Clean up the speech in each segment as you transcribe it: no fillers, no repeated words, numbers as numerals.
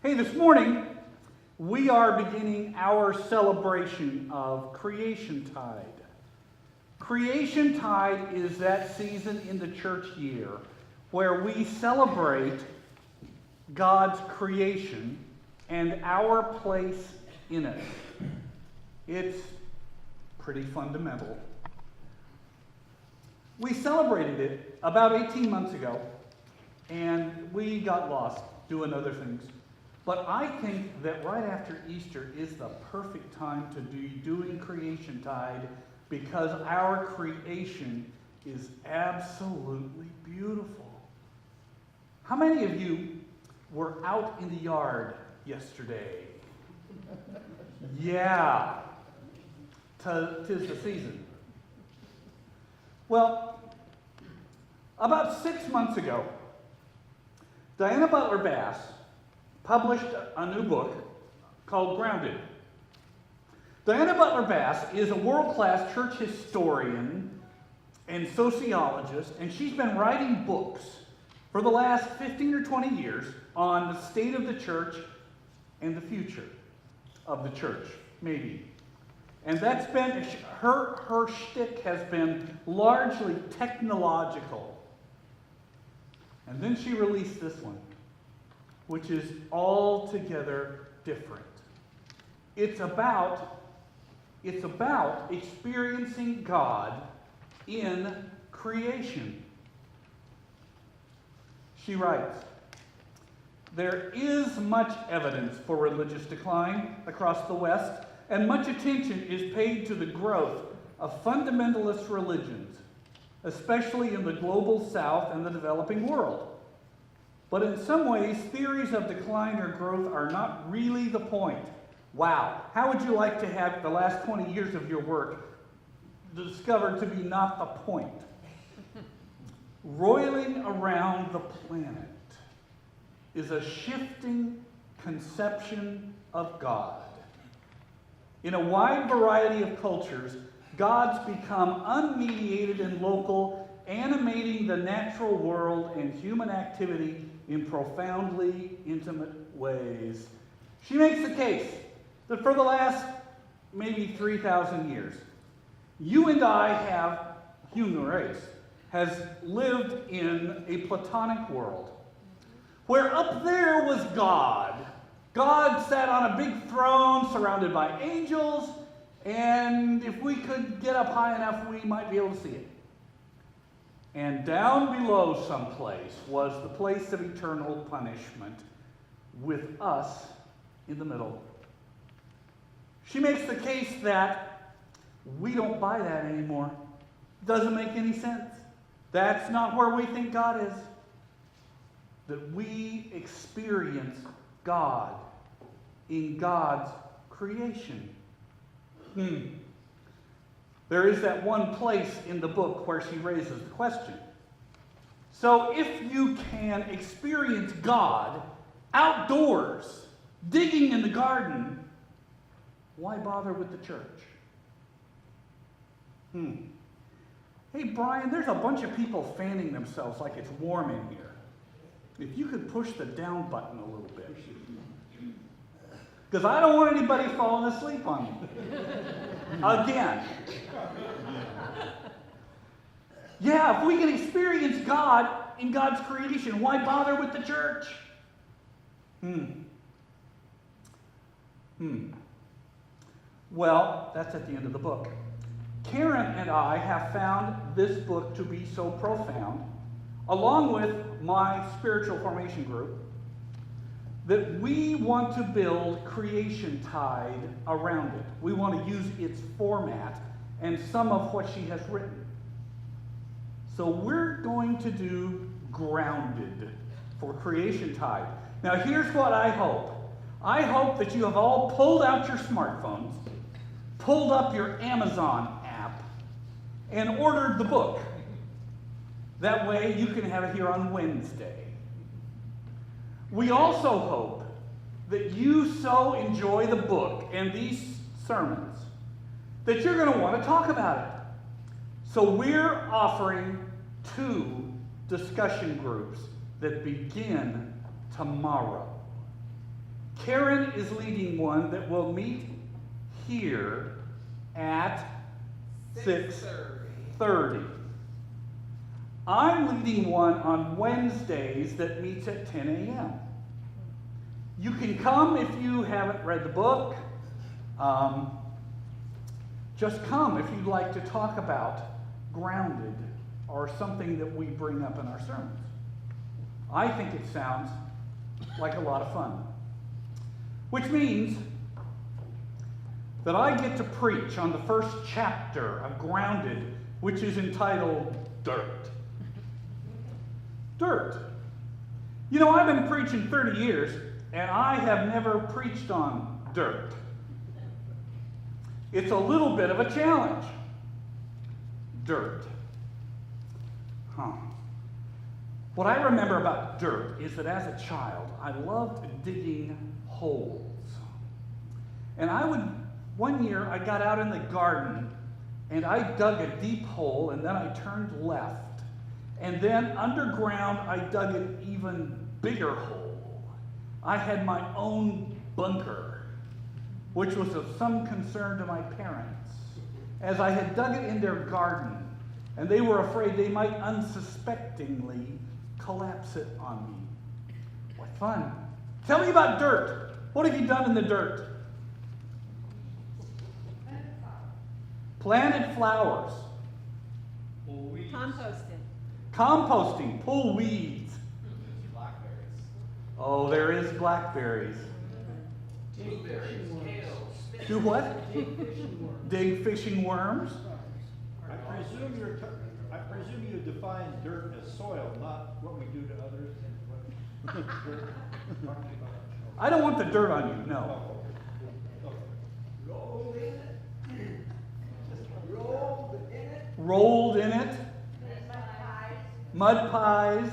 Hey, this morning we are beginning our celebration of Creationtide. Creationtide is that season in the church year where we celebrate God's creation and our place in it. It's pretty fundamental. We celebrated it about 18 months ago, and we got lost doing other things. But I think that right after Easter is the perfect time to be doing Creationtide because our creation is absolutely beautiful. How many of you were out in the yard yesterday? Yeah, 'tis the season. Well, about 6 months ago, Diana Butler Bass published a new book called Grounded. Diana Butler Bass is a world-class church historian and sociologist, and she's been writing books for the last 15 or 20 years on the state of the church and the future of the church, maybe. And that's been, her shtick has been largely technological. And then she released this one, which is altogether different. It's about experiencing God in creation. She writes, "There is much evidence for religious decline across the West, and much attention is paid to the growth of fundamentalist religions, especially in the global South and the developing world. But in some ways, theories of decline or growth are not really the point." Wow. How would you like to have the last 20 years of your work discovered to be not the point? Roiling around the planet is a shifting conception of God. In a wide variety of cultures, God's become unmediated and local, animating the natural world and human activity in profoundly intimate ways. She makes the case that for the last maybe 3,000 years, you and I human race, has lived in a Platonic world, where up there was God. God sat on a big throne surrounded by angels, and if we could get up high enough, we might be able to see it. And down below someplace was the place of eternal punishment, with us in the middle. She makes the case that we don't buy that anymore. Doesn't make any sense. That's not where we think God is. That we experience God in God's creation. There is that one place in the book where she raises the question. So if you can experience God outdoors, digging in the garden, why bother with the church? Hey, Brian, there's a bunch of people fanning themselves like it's warm in here. If you could push the down button a little bit. Because I don't want anybody falling asleep on me. Again. Yeah, if we can experience God in God's creation, why bother with the church? Well, that's at the end of the book. Karen and I have found this book to be so profound, along with my spiritual formation group, that we want to build Creationtide around it. We want to use its format and some of what she has written. So we're going to do Grounded for Creationtide. Now here's what I hope. I hope that you have all pulled out your smartphones, pulled up your Amazon app, and ordered the book. That way you can have it here on Wednesday. We also hope that you so enjoy the book and these sermons that you're going to want to talk about it. So we're offering 2 discussion groups that begin tomorrow. Karen is leading one that will meet here at 6:30. I'm leading one on Wednesdays that meets at 10 a.m. You can come if you haven't read the book. Just come if you'd like to talk about grounded or something that we bring up in our sermons. I think it sounds like a lot of fun. Which means that I get to preach on the first chapter of Grounded, which is entitled Dirt. Dirt. You know, I've been preaching 30 years, and I have never preached on dirt. It's a little bit of a challenge. Dirt. What I remember about dirt is that as a child, I loved digging holes. And one year I got out in the garden and I dug a deep hole and then I turned left. And then underground I dug an even bigger hole. I had my own bunker, which was of some concern to my parents, as I had dug it in their garden, and they were afraid they might unsuspectingly collapse it on me. What fun. Tell me about dirt. What have you done in the dirt? Planted flowers. Composting. Pull weeds. Blackberries. Oh, there is blackberries. Do what? Dig fishing worms. I presume you define dirt as soil, not what we do to others. I don't want the dirt on you, no. Rolled in it. Mud pies.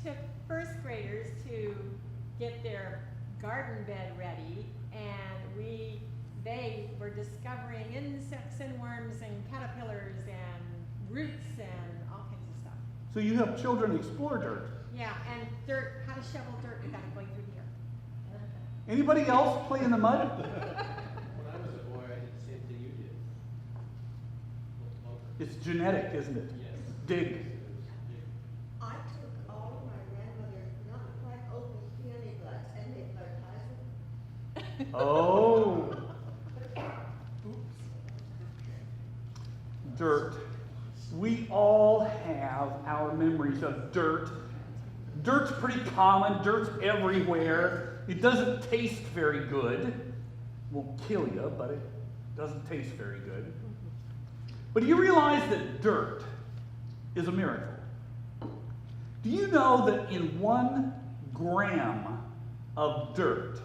Took first graders to get their garden bed ready, and they were discovering insects and worms and caterpillars and roots and all kinds of stuff. So you help children explore dirt. Yeah, and dirt, how to shovel dirt without going through here. Anybody else play in the mud? When I was a boy, I did the same thing you did. It's genetic, isn't it? Yes. Dig. I took all of my grandmother's not quite open peony buds and made fertilizer. Oh. Dirt. We all have our memories of dirt. Dirt's pretty common. Dirt's everywhere. It doesn't taste very good. Won't kill you, but it doesn't taste very good. But do you realize that dirt is a miracle? Do you know that in 1 gram of dirt,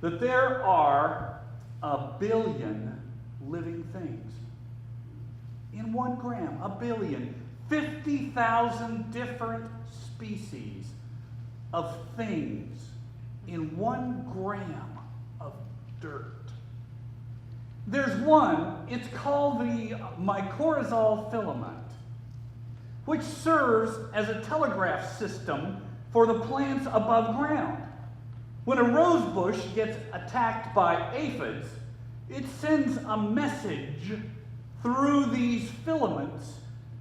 that there are 1 billion living things? In 1 gram, 1 billion. 50,000 different species of things in 1 gram of dirt. There's one, it's called the mycorrhizal filament, which serves as a telegraph system for the plants above ground. When a rose bush gets attacked by aphids, it sends a message through these filaments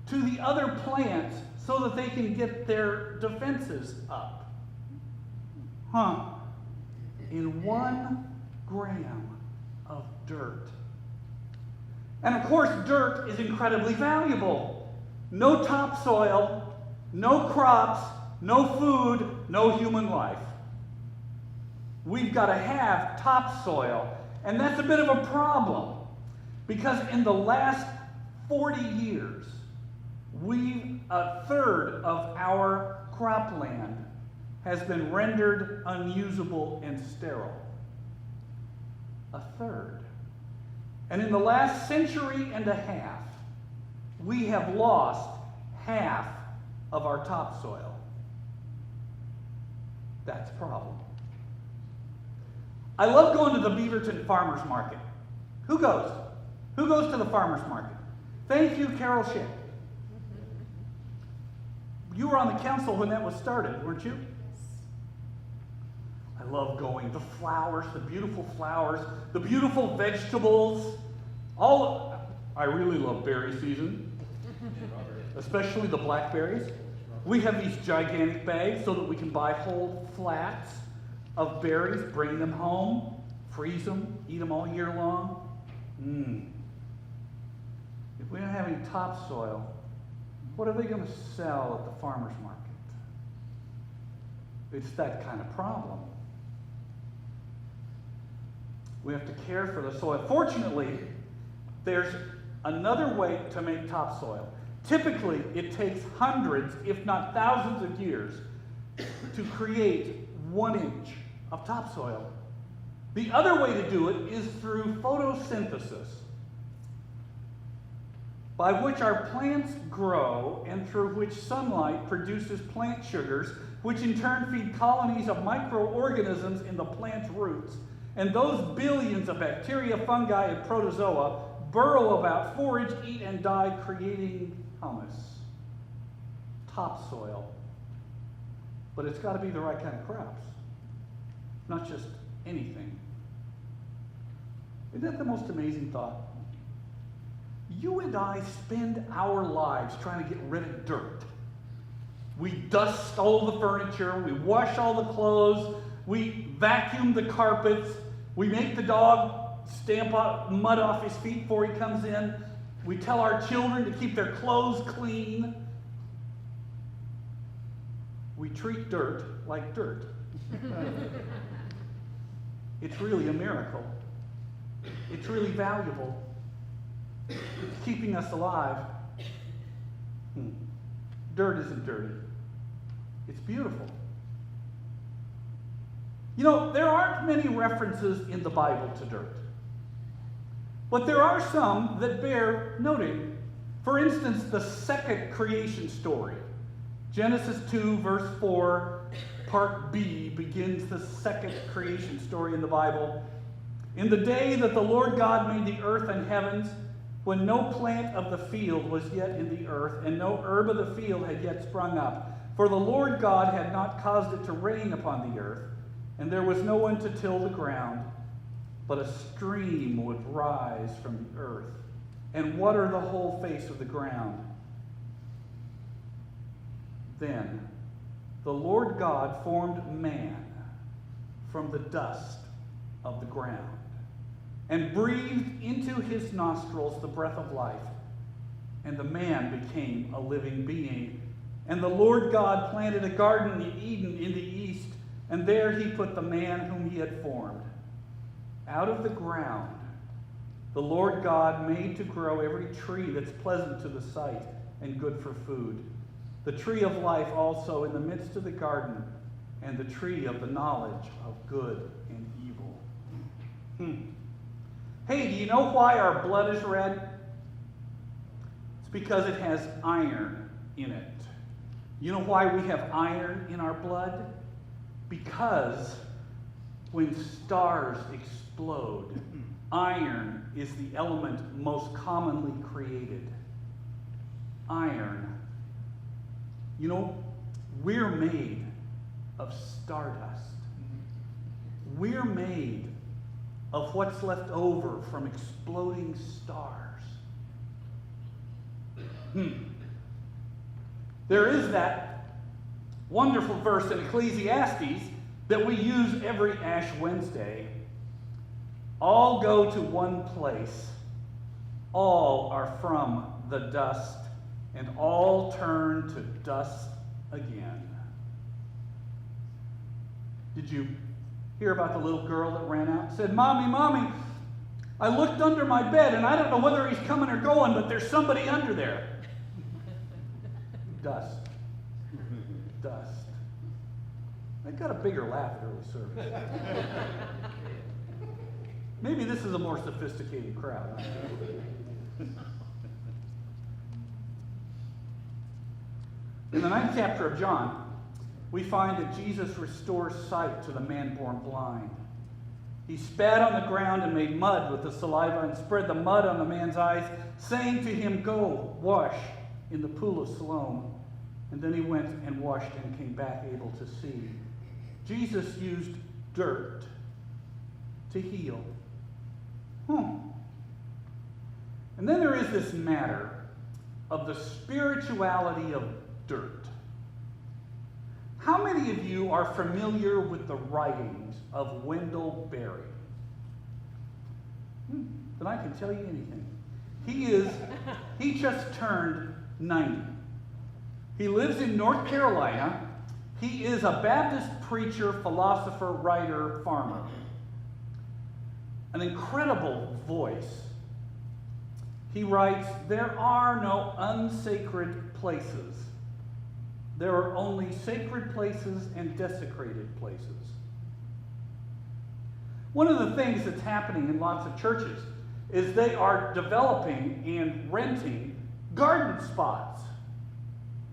to the other plants so that they can get their defenses up. In 1 gram of dirt. And of course, dirt is incredibly valuable. No topsoil, no crops, no food, no human life. We've got to have topsoil, and that's a bit of a problem because in the last 40 years, a third of our cropland has been rendered unusable and sterile. A third. And in the last century and a half, we have lost half of our topsoil. That's a problem. I love going to the Beaverton farmer's market. Who goes? Who goes to the farmer's market? Thank you, Carol Schick. You were on the council when that was started, weren't you? I I love going. The flowers, the beautiful vegetables. I really love berry season, especially the blackberries. We have these gigantic bags so that we can buy whole flats of berries, bring them home, freeze them, eat them all year long. If we don't have any topsoil, what are they going to sell at the farmer's market? It's that kind of problem. We have to care for the soil. Fortunately, there's another way to make topsoil. Typically, it takes hundreds, if not thousands of years to create 1 inch of topsoil. The other way to do it is through photosynthesis, by which our plants grow and through which sunlight produces plant sugars, which in turn feed colonies of microorganisms in the plant's roots. And those billions of bacteria, fungi, and protozoa burrow about, forage, eat, and die, creating humus, topsoil. But it's got to be the right kind of crops, not just anything. Isn't that the most amazing thought? You and I spend our lives trying to get rid of dirt. We dust all the furniture, we wash all the clothes, we vacuum the carpets, we make the dog stamp mud off his feet before he comes in. We tell our children to keep their clothes clean. We treat dirt like dirt. It's really a miracle. It's really valuable. It's keeping us alive. Dirt isn't dirty. It's beautiful. You know, there aren't many references in the Bible to dirt. But there are some that bear noting. For instance, the second creation story. Genesis 2, verse 4, part B, begins the second creation story in the Bible. In the day that the Lord God made the earth and heavens, when no plant of the field was yet in the earth, and no herb of the field had yet sprung up, for the Lord God had not caused it to rain upon the earth, and there was no one to till the ground, but a stream would rise from the earth and water the whole face of the ground. Then the Lord God formed man from the dust of the ground and breathed into his nostrils the breath of life, and the man became a living being. And the Lord God planted a garden in Eden in the east, and there he put the man whom he had formed. Out of the ground the Lord God made to grow every tree that's pleasant to the sight and good for food, the tree of life also in the midst of the garden, and the tree of the knowledge of good and evil. Hey, do you know why our blood is red? It's because it has iron in it. You know why we have iron in our blood? Because when stars explode, iron is the element most commonly created. Iron. You know, we're made of stardust. We're made of what's left over from exploding stars. There is that wonderful verse in Ecclesiastes that we use every Ash Wednesday. All go to one place. All are from the dust, and all turn to dust again. Did you hear about the little girl that ran out and said, "Mommy, Mommy, I looked under my bed and I don't know whether he's coming or going, but there's somebody under there." Dust. Dust. I got a bigger laugh at early service. Maybe this is a more sophisticated crowd. In the 9th chapter of John, we find that Jesus restores sight to the man born blind. He spat on the ground and made mud with the saliva and spread the mud on the man's eyes, saying to him, "Go, wash in the pool of Siloam." And then he went and washed and came back able to see. Jesus used dirt to heal. And then there is this matter of the spirituality of dirt. How many of you are familiar with the writings of Wendell Berry? Then I can tell you anything. He just turned 90. He lives in North Carolina. He is a Baptist preacher, philosopher, writer, farmer. An incredible voice. He writes, "There are no unsacred places. There are only sacred places and desecrated places." One of the things that's happening in lots of churches is they are developing and renting garden spots.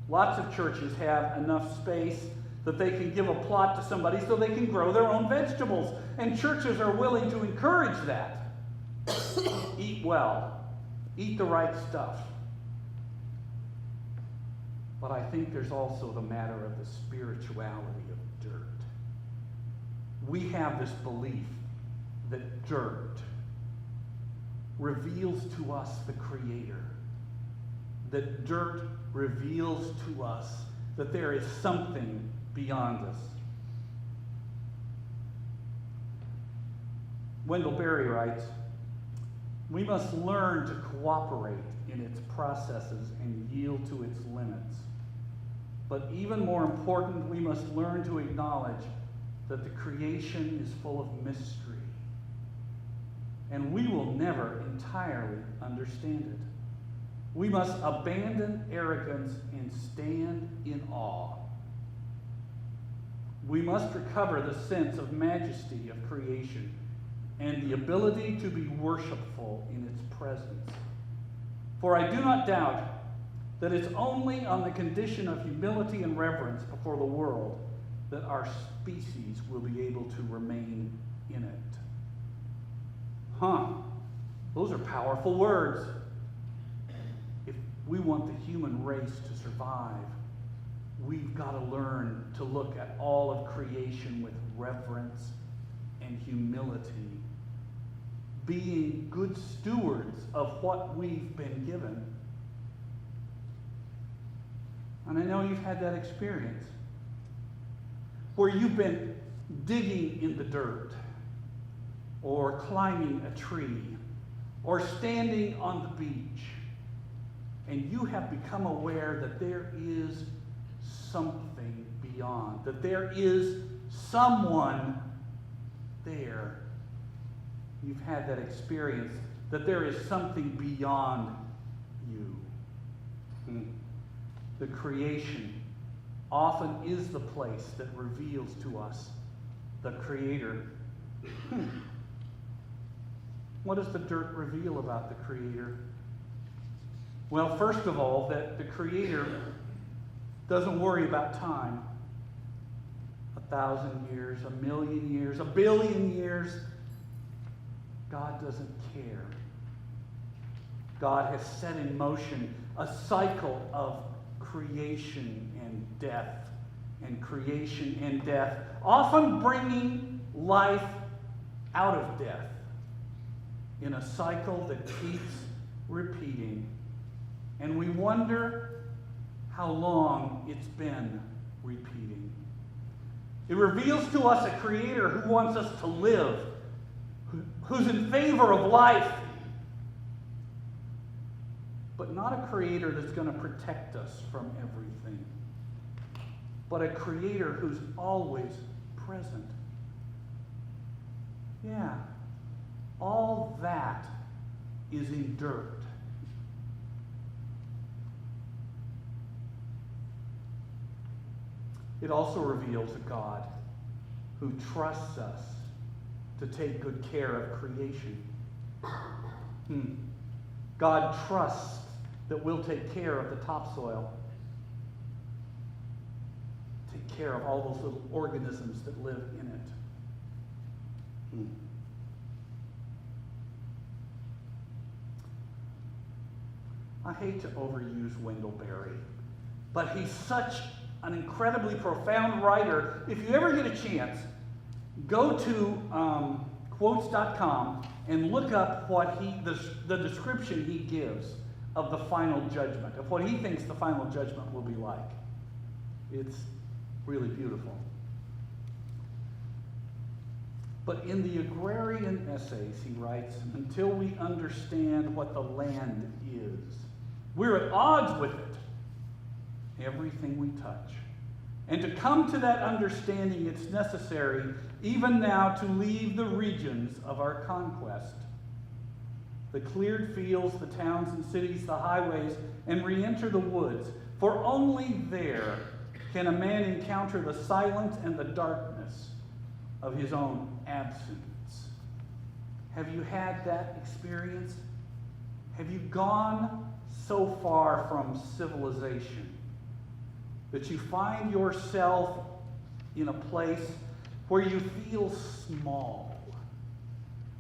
Lots of churches have enough space that they can give a plot to somebody so they can grow their own vegetables. And churches are willing to encourage that. Eat well. Eat the right stuff. But I think there's also the matter of the spirituality of dirt. We have this belief that dirt reveals to us the Creator. That dirt reveals to us that there is something beyond us. Wendell Berry writes, "We must learn to cooperate in its processes and yield to its limits. But even more important, we must learn to acknowledge that the creation is full of mystery, and we will never entirely understand it. We must abandon arrogance and stand in awe. We must recover the sense of majesty of creation and the ability to be worshipful in its presence. For I do not doubt that it's only on the condition of humility and reverence before the world that our species will be able to remain in it." Those are powerful words. If we want the human race to survive, we've got to learn to look at all of creation with reverence and humility, being good stewards of what we've been given. And I know you've had that experience where you've been digging in the dirt, or climbing a tree, or standing on the beach, and you have become aware that there is something beyond, that there is someone there. You've had that experience, that there is something beyond you. The creation often is the place that reveals to us the Creator. What does the dirt reveal about the Creator? Well, first of all, that the Creator doesn't worry about time. 1,000 years, 1,000,000 years, 1,000,000,000 years. God doesn't care. God has set in motion a cycle of creation and death, and creation and death, often bringing life out of death in a cycle that keeps repeating. And we wonder how long it's been repeating. It reveals to us a Creator who wants us to live, who's in favor of life, but not a Creator that's going to protect us from everything, but a Creator who's always present. Yeah, all that is in dirt. It also reveals a God who trusts us to take good care of creation. God trusts that we'll take care of the topsoil, take care of all those little organisms that live in it. I hate to overuse Wendell Berry, but he's such an incredibly profound writer. If you ever get a chance, go to quotes.com and look up what the description he gives of the final judgment, of what he thinks the final judgment will be like. It's really beautiful. But in the agrarian essays, he writes, until we understand what the land is, we're at odds with it, everything we touch. And to come to that understanding, it's necessary, even now, to leave the regions of our conquest, the cleared fields, the towns and cities, the highways, and re-enter the woods. For only there can a man encounter the silence and the darkness of his own absence. Have you had that experience? Have you gone so far from civilization that you find yourself in a place where you feel small,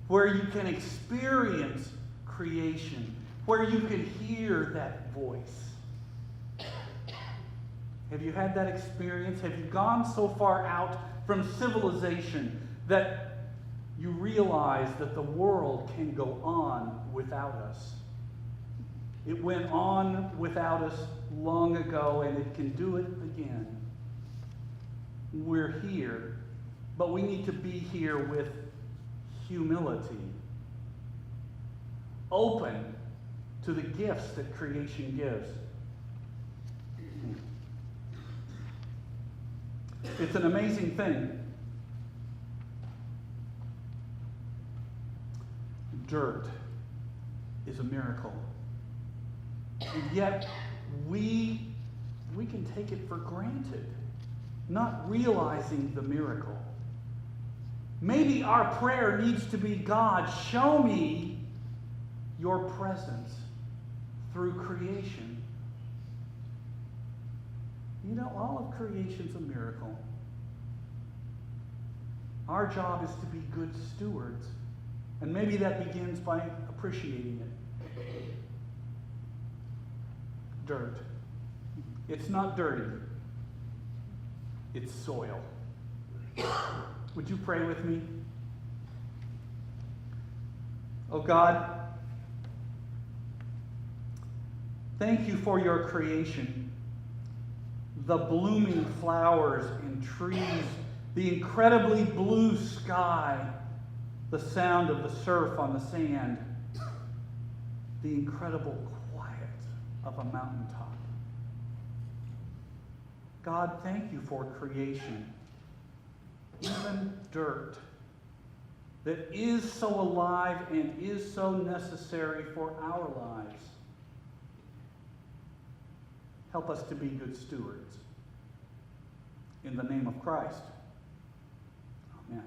where you can experience creation, where you can hear that voice? Have you had that experience? Have you gone so far out from civilization that you realize that the world can go on without us? It went on without us long ago, and it can do it again. We're here, but we need to be here with humility, open to the gifts that creation gives. It's an amazing thing. Dirt is a miracle. And yet, we can take it for granted, not realizing the miracle. Maybe our prayer needs to be, God, show me your presence through creation. You know, all of creation's a miracle. Our job is to be good stewards. And maybe that begins by appreciating it. Dirt. It's not dirty. It's soil. Would you pray with me? Oh God, thank you for your creation. The blooming flowers and trees, the incredibly blue sky, the sound of the surf on the sand, the incredible quiet of a mountaintop. God, thank you for creation, even dirt, that is so alive and is so necessary for our lives. Help us to be good stewards. In the name of Christ, amen.